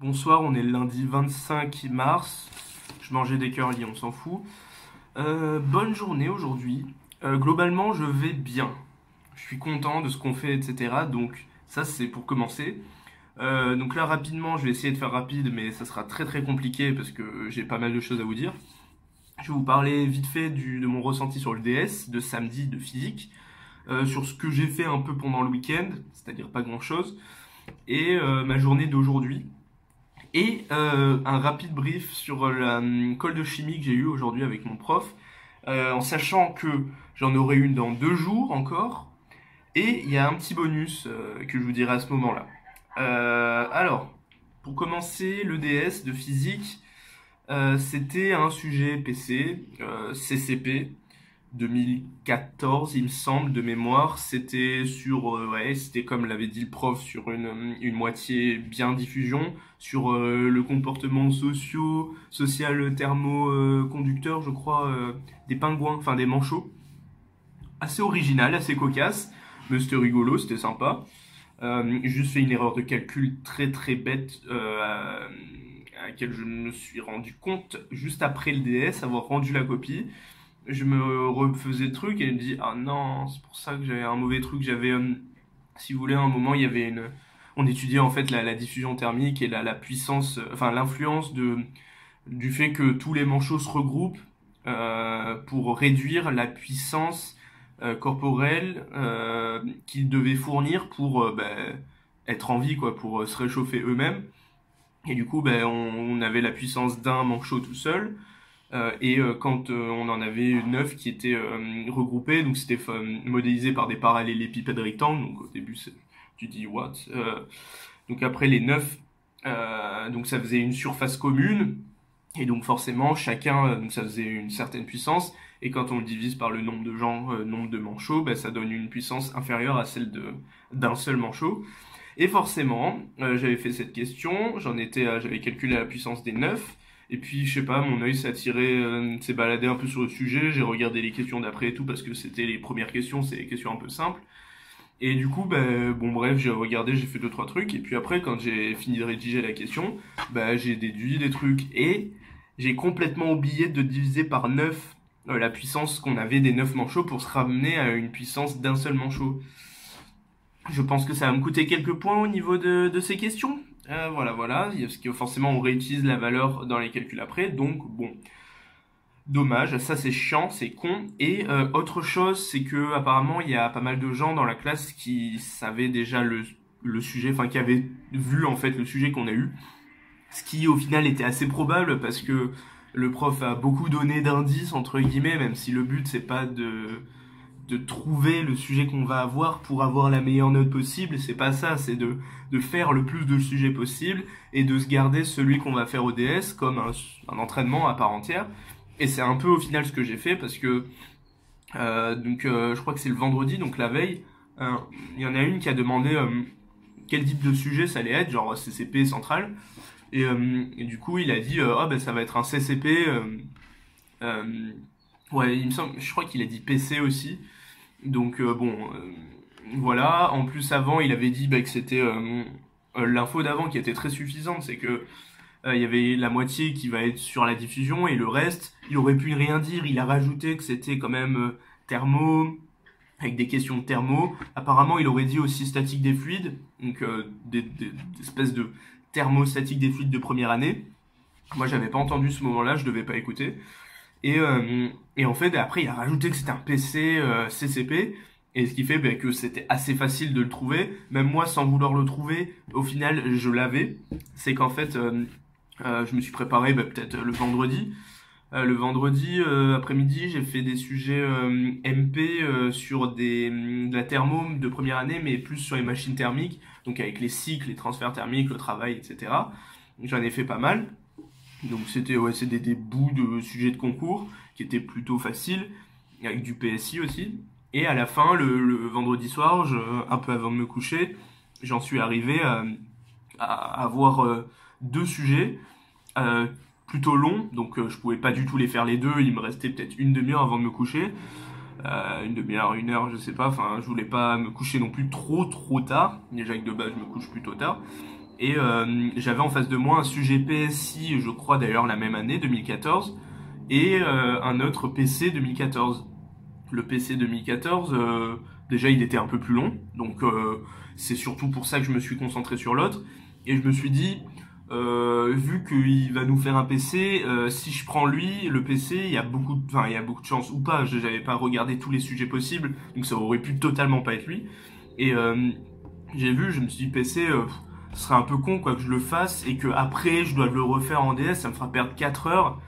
Bonsoir, on est le lundi 25 mars. Je mangeais des curly, on s'en fout. Bonne journée aujourd'hui. Globalement, je vais bien. Je suis content de ce qu'on fait, etc. Donc ça, c'est pour commencer. Donc là, rapidement, je vais essayer de faire rapide, mais ça sera très très compliqué parce que j'ai pas mal de choses à vous dire. Je vais vous parler vite fait de mon ressenti sur le DS, de samedi, de physique, sur ce que j'ai fait un peu pendant le week-end, c'est-à-dire pas grand-chose, et ma journée d'aujourd'hui. Et un rapide brief sur la colle de chimie que j'ai eue aujourd'hui avec mon prof, en sachant que j'en aurai une dans 2 jours encore. Et il y a un petit bonus que je vous dirai à ce moment-là. Alors, pour commencer, le DS de physique, c'était un sujet PC, CCP, 2014, il me semble, de mémoire. C'était sur, ouais, c'était comme l'avait dit le prof, sur une moitié bien diffusion, sur le comportement social thermoconducteur, je crois, des pingouins, enfin des manchots. Assez original, assez cocasse, mais c'était rigolo, c'était sympa. J'ai juste fait une erreur de calcul très très bête à laquelle je me suis rendu compte juste après le DS, avoir rendu la copie. Je me refaisais le truc et je me dis ah non, c'est pour ça que j'avais un mauvais truc. J'avais, si vous voulez, à un moment il y avait on étudiait en fait la diffusion thermique et la puissance, enfin l'influence du fait que tous les manchots se regroupent pour réduire la puissance corporelle qu'ils devaient fournir pour être en vie, quoi, pour se réchauffer eux-mêmes. Et du coup, on avait la puissance d'un manchot tout seul. Quand on en avait 9 qui étaient regroupés, donc c'était modélisé par des parallélépipèdes rectangles, donc au début tu dis what, donc après les 9, donc ça faisait une surface commune, et donc forcément chacun, donc ça faisait une certaine puissance, et quand on le divise par le nombre de gens, nombre de manchots, ça donne une puissance inférieure à celle d'un seul manchot. Et forcément, j'avais fait cette question, j'avais calculé la puissance des 9, et puis, je sais pas, mon œil s'est attiré, s'est baladé un peu sur le sujet, j'ai regardé les questions d'après et tout, parce que c'était les premières questions, c'est des questions un peu simples. Et du coup, bon bref, j'ai regardé, j'ai fait 2-3 trucs, et puis après, quand j'ai fini de rédiger la question, j'ai déduit des trucs, et j'ai complètement oublié de diviser par 9 la puissance qu'on avait des 9 manchots pour se ramener à une puissance d'un seul manchot. Je pense que ça va me coûter quelques points au niveau de ces questions. Voilà, parce que forcément on réutilise la valeur dans les calculs après, donc bon, dommage, ça c'est chiant, c'est con. Et autre chose, c'est que apparemment il y a pas mal de gens dans la classe qui savaient déjà le sujet, enfin qui avaient vu en fait le sujet qu'on a eu, ce qui au final était assez probable parce que le prof a beaucoup donné d'indices entre guillemets, même si le but c'est pas de trouver le sujet qu'on va avoir pour avoir la meilleure note possible, c'est pas ça, c'est de faire le plus de sujets possible et de se garder celui qu'on va faire au DS comme un entraînement à part entière. Et c'est un peu au final ce que j'ai fait parce que je crois que c'est le vendredi, donc la veille, il y en a une qui a demandé quel type de sujet ça allait être, genre CCP central, et du coup il a dit ça va être un CCP, ouais il me semble, je crois qu'il a dit PC aussi. Donc voilà. En plus avant il avait dit que c'était l'info d'avant qui était très suffisante, c'est que il y avait la moitié qui va être sur la diffusion et le reste il aurait pu rien dire. Il a rajouté que c'était quand même thermo, avec des questions de thermo. Apparemment il aurait dit aussi statique des fluides, donc des espèces de thermostatique des fluides de première année. Moi j'avais pas entendu ce moment-là, je devais pas écouter. Et en fait, après, il a rajouté que c'était un PC CCP, et ce qui fait que c'était assez facile de le trouver. Même moi, sans vouloir le trouver, au final, je l'avais. C'est qu'en fait, je me suis préparé peut-être le vendredi. Le vendredi après-midi, j'ai fait des sujets MP sur de la thermo de première année, mais plus sur les machines thermiques, donc avec les cycles, les transferts thermiques, le travail, etc. J'en ai fait pas mal. Donc c'était des bouts de sujets de concours qui étaient plutôt faciles, avec du PSI aussi. Et à la fin, le vendredi soir, un peu avant de me coucher, j'en suis arrivé à avoir 2 sujets plutôt longs, donc je pouvais pas du tout les faire les deux, il me restait peut-être une demi-heure avant de me coucher. Une demi-heure, 1 heure, je sais pas, enfin je voulais pas me coucher non plus trop tard, déjà que de base je me couche plutôt tard. Et j'avais en face de moi un sujet PSI, je crois d'ailleurs la même année, 2014, et un autre PC 2014. Le PC 2014, déjà il était un peu plus long, donc c'est surtout pour ça que je me suis concentré sur l'autre. Et je me suis dit, vu qu'il va nous faire un PC, si je prends lui, le PC, il y a beaucoup de chances ou pas. J'avais pas regardé tous les sujets possibles, donc ça aurait pu totalement pas être lui. Et j'ai vu, je me suis dit PC, ce serait un peu con quoi que je le fasse et que après je dois le refaire en DS, ça me fera perdre 4 heures,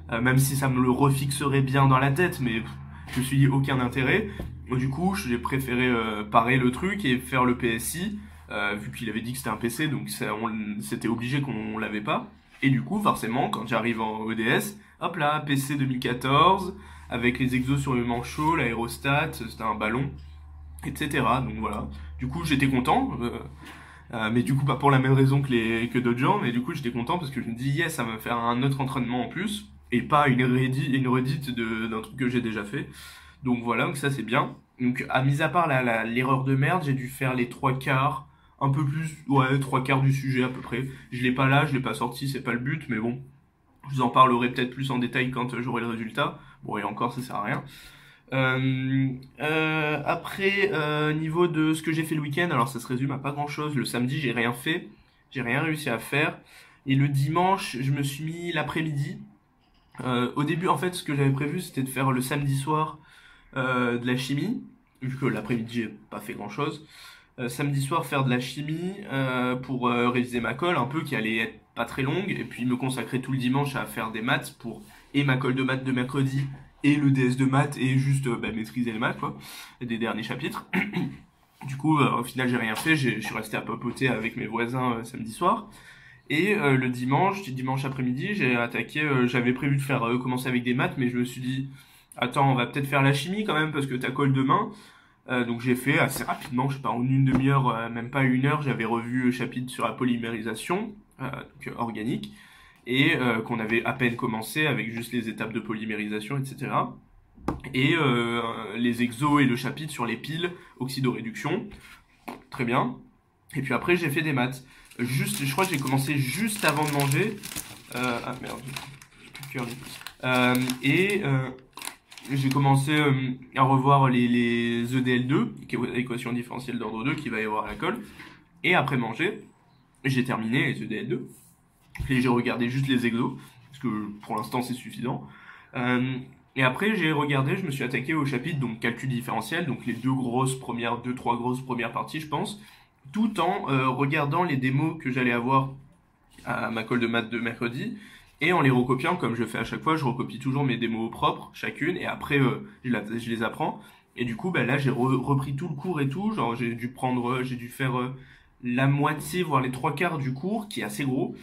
même si ça me le refixerait bien dans la tête, mais je me suis dit aucun intérêt. Du coup, j'ai préféré parer le truc et faire le PSI, vu qu'il avait dit que c'était un PC, donc c'était obligé qu'on l'avait pas. Et du coup, forcément, quand j'arrive en ODS, hop là, PC 2014, avec les exos sur le manchot, l'aérostat, c'était un ballon, etc. Donc voilà. Du coup, j'étais content, mais du coup pas pour la même raison que d'autres gens, mais du coup j'étais content parce que je me dis yes, ça va me faire un autre entraînement en plus et pas une redite d'un truc que j'ai déjà fait. Donc voilà, donc ça c'est bien. Donc à mis à part l'erreur de merde, j'ai dû faire les trois quarts, un peu plus, ouais, trois quarts du sujet à peu près. Je l'ai pas là, je l'ai pas sorti, c'est pas le but, mais bon, je vous en parlerai peut-être plus en détail quand j'aurai le résultat. Bon et encore ça sert à rien. Après, niveau de ce que j'ai fait le week-end, alors ça se résume à pas grand-chose. Le samedi, j'ai rien fait, j'ai rien réussi à faire. Et le dimanche, je me suis mis l'après-midi. Au début, en fait, ce que j'avais prévu, c'était de faire le samedi soir de la chimie, vu que l'après-midi, j'ai pas fait grand-chose. Samedi soir, faire de la chimie pour réviser ma colle, un peu qui allait être pas très longue, et puis me consacrer tout le dimanche à faire des maths pour et ma colle de maths de mercredi et le DS de maths et juste maîtriser les maths quoi, des derniers chapitres. Du coup, au final, j'ai rien fait, je suis resté à papoter avec mes voisins samedi soir. Et le dimanche après-midi, j'ai attaqué, j'avais prévu de faire commencer avec des maths, mais je me suis dit, attends, on va peut-être faire la chimie quand même parce que t'as colle demain. Donc j'ai fait assez rapidement, je sais pas, en une demi-heure, même pas une heure, j'avais revu le chapitre sur la polymérisation organique et qu'on avait à peine commencé avec juste les étapes de polymérisation, etc. Et les exos et le chapitre sur les piles, oxydoréduction, très bien. Et puis après j'ai fait des maths. Juste, je crois que j'ai commencé juste avant de manger. Ah merde, j'ai plus de cœur du tout. Et j'ai commencé à revoir les EDL2, qui est l'équation différentielle d'ordre 2, qui va y avoir à la colle. Et après manger, j'ai terminé les EDL2. Et j'ai regardé juste les exos, parce que pour l'instant c'est suffisant. Et après j'ai regardé, je me suis attaqué au chapitre donc calcul différentiel, donc les deux, trois grosses premières parties je pense, tout en regardant les démos que j'allais avoir à ma colle de maths de mercredi, et en les recopiant comme je fais à chaque fois, je recopie toujours mes démos propres, chacune, et après je les apprends. Et du coup, bah, là j'ai repris tout le cours et tout, genre j'ai dû faire la moitié, voire les trois quarts du cours, qui est assez gros.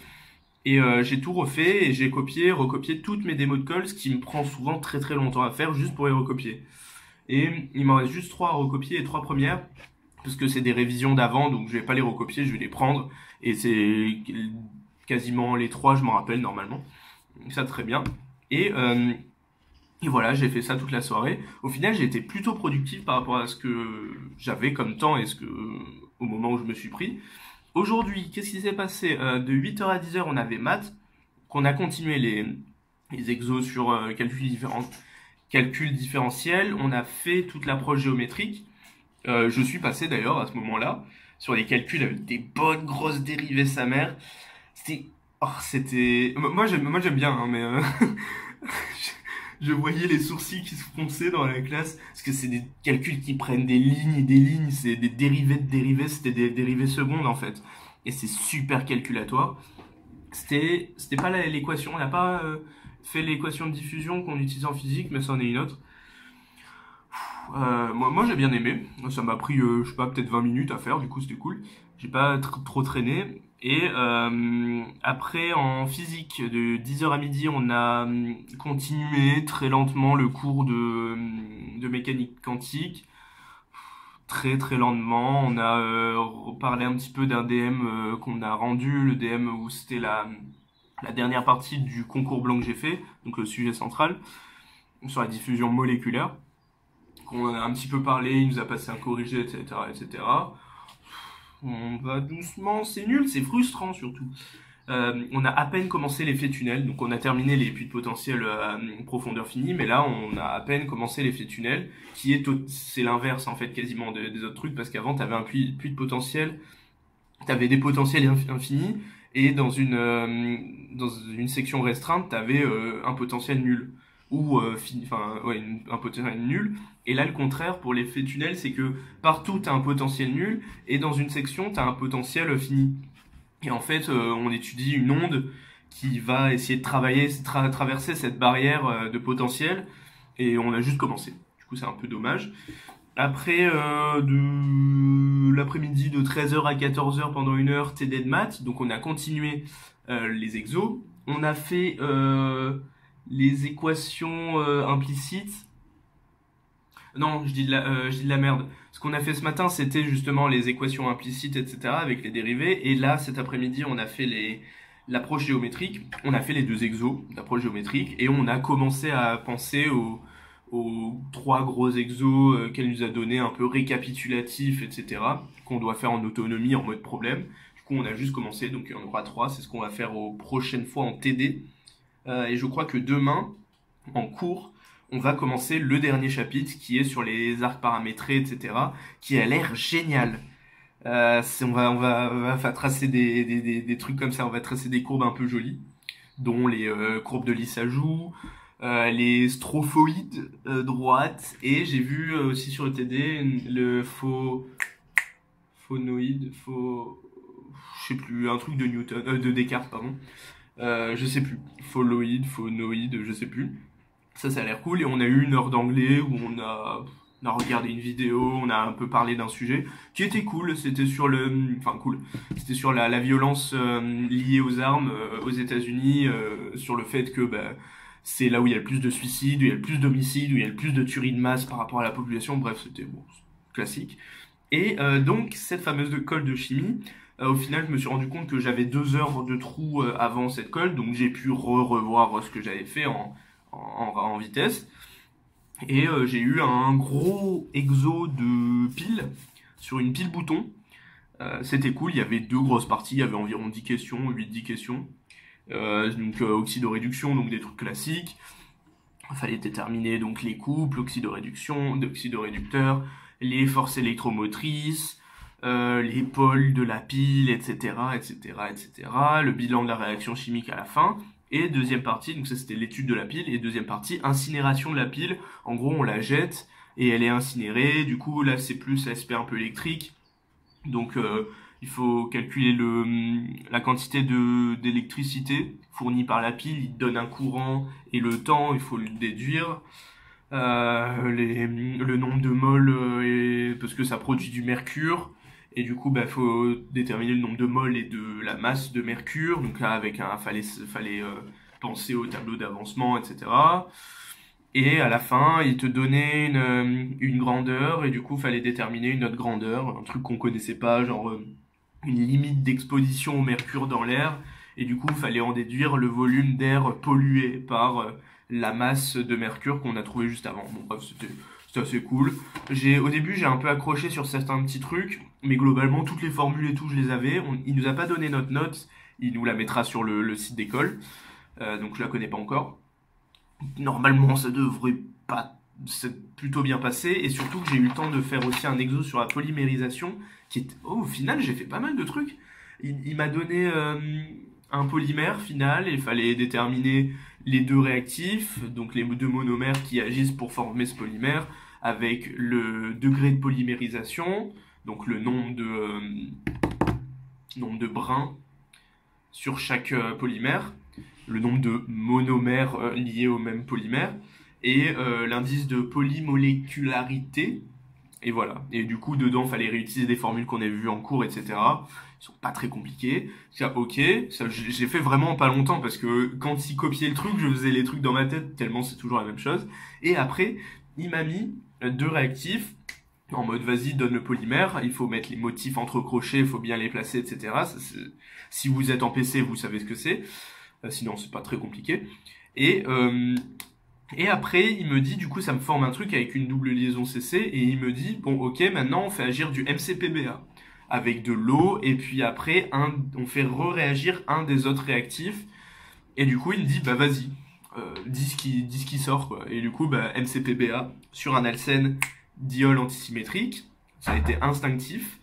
Et j'ai tout refait et j'ai copié, recopié toutes mes démos de colle, ce qui me prend souvent très très longtemps à faire juste pour les recopier. Et il m'en reste juste trois à recopier, les trois premières, parce que c'est des révisions d'avant, donc je vais pas les recopier, je vais les prendre. Et c'est quasiment les trois, je m'en rappelle normalement. Donc ça très bien. Et, euh, et voilà, j'ai fait ça toute la soirée. Au final, j'ai été plutôt productif par rapport à ce que j'avais comme temps et au moment où je me suis pris. Aujourd'hui, qu'est-ce qui s'est passé? De 8h à 10h, on avait maths, qu'on a continué les exos sur calcul différentiel, on a fait toute l'approche géométrique. Je suis passé d'ailleurs à ce moment-là sur les calculs avec des bonnes grosses dérivées sa mère. C'était, moi j'aime bien, hein, mais je voyais les sourcils qui se fronçaient dans la classe parce que c'est des calculs qui prennent des lignes et des lignes, c'est des dérivés de dérivés, c'était des dérivées secondes en fait, et c'est super calculatoire. C'était pas l'équation, on n'a pas fait l'équation de diffusion qu'on utilise en physique, mais c'en est une autre. Moi j'ai bien aimé, ça m'a pris je sais pas peut-être 20 minutes à faire, du coup c'était cool, j'ai pas trop traîné. Et après en physique de 10h à midi on a continué très lentement le cours de mécanique quantique, très très lentement. On a reparlé un petit peu d'un DM qu'on a rendu, le DM où c'était la dernière partie du concours blanc que j'ai fait, donc le sujet central sur la diffusion moléculaire, qu'on en a un petit peu parlé, il nous a passé un corrigé, etc., etc. on va doucement, c'est nul, c'est frustrant surtout. On a à peine commencé l'effet tunnel, donc on a terminé les puits de potentiel profondeur finie, mais là on a à peine commencé l'effet tunnel, qui est c'est l'inverse en fait quasiment des autres trucs, parce qu'avant t'avais un puits de potentiel, t'avais des potentiels infinis, et dans une section restreinte t'avais un potentiel nul ou enfin ouais un potentiel nul. Et là le contraire pour l'effet tunnel, c'est que partout t'as un potentiel nul, et dans une section t'as un potentiel fini. Et en fait, on étudie une onde qui va essayer de traverser cette barrière de potentiel, et on a juste commencé. Du coup, c'est un peu dommage. Après, de l'après-midi de 13h à 14h pendant une heure, TD de maths, donc on a continué les exos. On a fait les équations implicites. Non, je dis de la merde. Ce qu'on a fait ce matin, c'était justement les équations implicites, etc., avec les dérivés. Et là, cet après-midi, on a fait l'approche géométrique. On a fait les deux exos d'approche géométrique. Et on a commencé à penser aux trois gros exos qu'elle nous a donné, un peu récapitulatifs, etc., qu'on doit faire en autonomie, en mode problème. Du coup, on a juste commencé, donc il y en aura trois. C'est ce qu'on va faire aux prochaines fois en TD. Et je crois que demain, en cours, on va commencer le dernier chapitre qui est sur les arcs paramétrés, etc., qui a l'air génial. On va tracer des trucs comme ça, on va tracer des courbes un peu jolies, dont les courbes de Lissajous, les strophoïdes droites, et j'ai vu aussi sur le TD le phonoïde, je sais plus, un truc de Newton, de Descartes, pardon. Je sais plus, phonoïde, je sais plus. Ça a l'air cool. Et on a eu une heure d'anglais où on a regardé une vidéo, on a un peu parlé d'un sujet qui était cool. C'était sur enfin cool. C'était sur la violence liée aux armes aux États-Unis, sur le fait que c'est là où il y a le plus de suicides, où il y a le plus d'homicides, où il y a le plus de tueries de masse par rapport à la population. Bref, c'était bon, classique. Et donc cette fameuse colle de chimie. Au final, je me suis rendu compte que j'avais 2 heures de trou avant cette colle, donc j'ai pu revoir ce que j'avais fait en vitesse. Et j'ai eu un gros exo de piles sur une pile bouton. C'était cool, il y avait deux grosses parties, il y avait environ 10 questions, 8-10 questions. Donc oxydoréduction, donc des trucs classiques. Il fallait déterminer donc les couples, d'oxydoréducteurs, les forces électromotrices, les pôles de la pile, etc., etc., etc., le bilan de la réaction chimique à la fin. Et deuxième partie, donc ça c'était l'étude de la pile, et deuxième partie, incinération de la pile. En gros, on la jette et elle est incinérée. Du coup, là c'est plus l'aspect un peu électrique. Donc il faut calculer la quantité d'électricité fournie par la pile, il donne un courant et le temps, il faut le déduire. Le nombre de moles, parce que ça produit du mercure, et du coup, faut déterminer le nombre de moles et de la masse de mercure. Donc là, fallait penser au tableau d'avancement, etc. Et à la fin, il te donnait une grandeur, et du coup, fallait déterminer une autre grandeur, un truc qu'on connaissait pas, genre une limite d'exposition au mercure dans l'air, et du coup, fallait en déduire le volume d'air pollué par la masse de mercure qu'on a trouvé juste avant. Bon, bref, c'était assez cool. Au début, j'ai un peu accroché sur certains petits trucs, mais globalement, toutes les formules et tout, je les avais. Il nous a pas donné notre note, il nous la mettra sur le site d'école, donc je la connais pas encore. Normalement, ça devrait pas s'être plutôt bien passé, et surtout que j'ai eu le temps de faire aussi un exo sur la polymérisation, qui est... Oh, au final, j'ai fait pas mal de trucs. Il m'a donné un polymère final, et il fallait déterminer les deux réactifs, donc les deux monomères qui agissent pour former ce polymère, avec le degré de polymérisation, donc le nombre de brins sur chaque polymère, le nombre de monomères liés au même polymère, et l'indice de polymolécularité. Et voilà. Et du coup, dedans, il fallait réutiliser des formules qu'on avait vues en cours, etc. Ils sont pas très compliqués. Ok, ça, j'ai fait vraiment pas longtemps, parce que quand il copiait le truc, je faisais les trucs dans ma tête, tellement c'est toujours la même chose. Et après, il m'a mis deux réactifs, en mode vas-y, donne le polymère, il faut mettre les motifs entre crochets, il faut bien les placer, etc. Si vous êtes en PC, vous savez ce que c'est. Sinon, c'est pas très compliqué. Et après, il me dit, du coup, ça me forme un truc avec une double liaison CC, et il me dit, bon, ok, maintenant, on fait agir du MCPBA. avec de l'eau, et puis après, on fait réagir un des autres réactifs, et du coup, il me dit, bah vas-y, dis ce qui sort, quoi. Et du coup, bah, MCPBA sur un alcène diol antisymétrique, ça a été instinctif.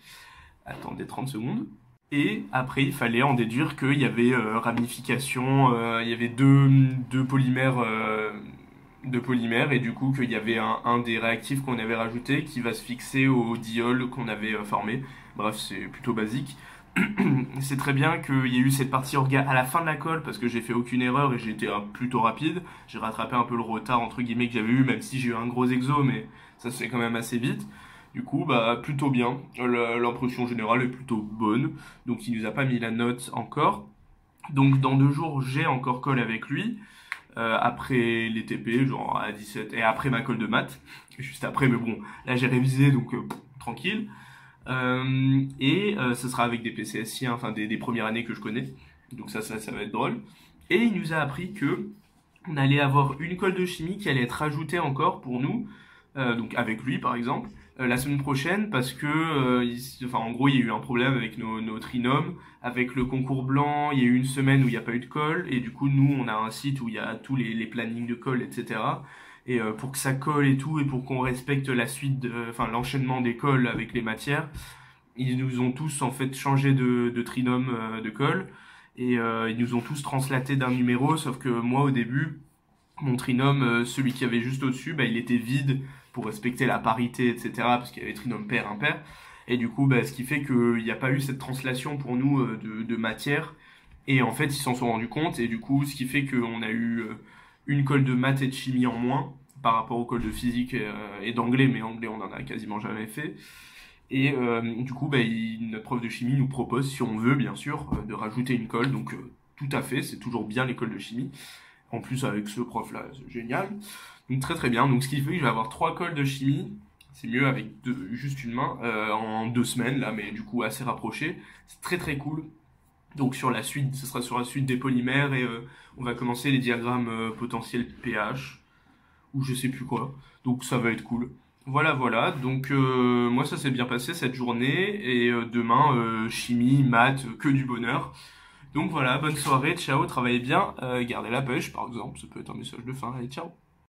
Attendez 30 secondes. Et après, il fallait en déduire qu'il y avait ramification, il y avait deux polymères, et du coup qu'il y avait un des réactifs qu'on avait rajouté qui va se fixer au diol qu'on avait formé. Bref, c'est plutôt basique. C'est très bien qu'il y ait eu cette partie orga à la fin de la colle parce que j'ai fait aucune erreur et j'ai été plutôt rapide. J'ai rattrapé un peu le retard entre guillemets que j'avais eu, même si j'ai eu un gros exo, mais ça se fait quand même assez vite. Du coup, bah plutôt bien. L'impression générale est plutôt bonne. Donc il nous a pas mis la note encore. Donc dans 2 jours, j'ai encore colle avec lui. Après les TP, genre à 17, et après ma colle de maths. Juste après, mais bon, là j'ai révisé, donc tranquille. Ce sera avec des PCSI, enfin des premières années que je connais. Donc ça va être drôle. Et il nous a appris que on allait avoir une colle de chimie qui allait être ajoutée encore pour nous, donc avec lui par exemple, la semaine prochaine parce que, en gros, il y a eu un problème avec nos trinômes, avec le concours blanc, il y a eu une semaine où il n'y a pas eu de colle, et du coup, nous, on a un site où il y a tous les plannings de colle, etc. Et pour que ça colle et tout, et pour qu'on respecte la suite, l'enchaînement des colles avec les matières, ils nous ont tous en fait changé de trinôme de colle, et ils nous ont tous translaté d'un numéro, sauf que moi au début, mon trinôme, celui qui avait juste au-dessus, bah, il était vide pour respecter la parité, etc. Parce qu'il y avait trinôme pair, impair. Et du coup, bah, ce qui fait qu'il n'y a pas eu cette translation pour nous de matière. Et en fait, ils s'en sont rendus compte. Et du coup, ce qui fait qu'on a eu une colle de maths et de chimie en moins par rapport aux colles de physique et d'anglais. Mais anglais, on en a quasiment jamais fait. Et du coup, bah, notre prof de chimie nous propose, si on veut, bien sûr, de rajouter une colle. Donc, tout à fait, c'est toujours bien l'école de chimie. En plus, avec ce prof-là, c'est génial. Donc, très très bien. Donc, ce qui fait que je vais avoir 3 colles de chimie. C'est mieux avec juste une main en 2 semaines, là, mais du coup, assez rapproché. C'est très très cool. Donc, sur la suite, ce sera sur la suite des polymères et on va commencer les diagrammes potentiels pH ou je sais plus quoi. Donc, ça va être cool. Voilà, voilà. Donc, moi, ça s'est bien passé cette journée. Et demain, chimie, maths, que du bonheur. Donc voilà, bonne soirée, ciao, travaillez bien, gardez la pêche par exemple, ça peut être un message de fin, allez, ciao.